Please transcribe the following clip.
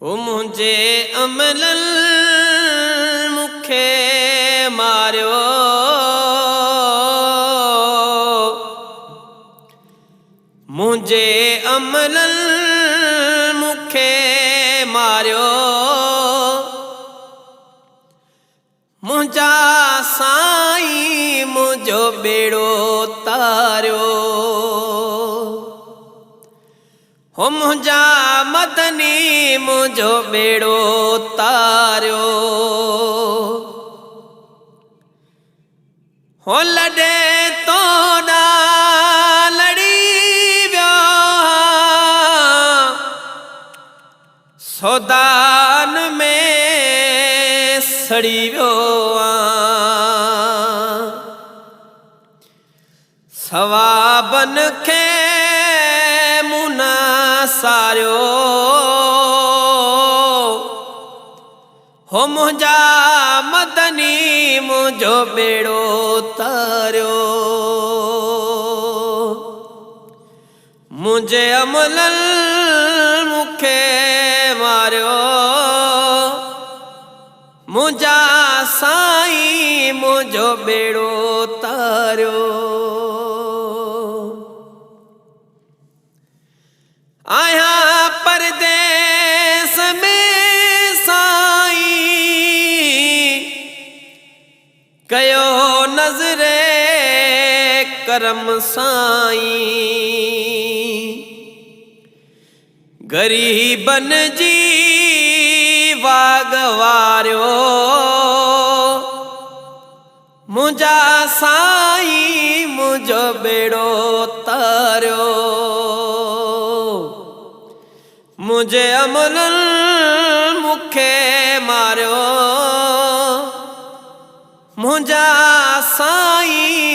ओ मुझे अमलल मुखे मारियो, मुझे अमलल मुखे मारियो, मुझा साईं मुझो बेड़ो तारियो। हो मुझा मदनी मुझो बेड़ो तारियो। हो लॾे तो लड़ी वियो सौदान में सड़ी वियो सवाबन खे मुना सारियो। हो मुझा मदनी मुझो बेड़ो तारियो। मुझे अमलल मुखे मारियो, मुझा साईं मुझो बेड़ो तारियो। आया परदेस में साईं कयो नज़रे करम साईं, गरीबन जी वागवारियो। मुझा साईं मुझो बेड़ो तारियो। मुझे अमलल मुखे मारियो, मुझा साईं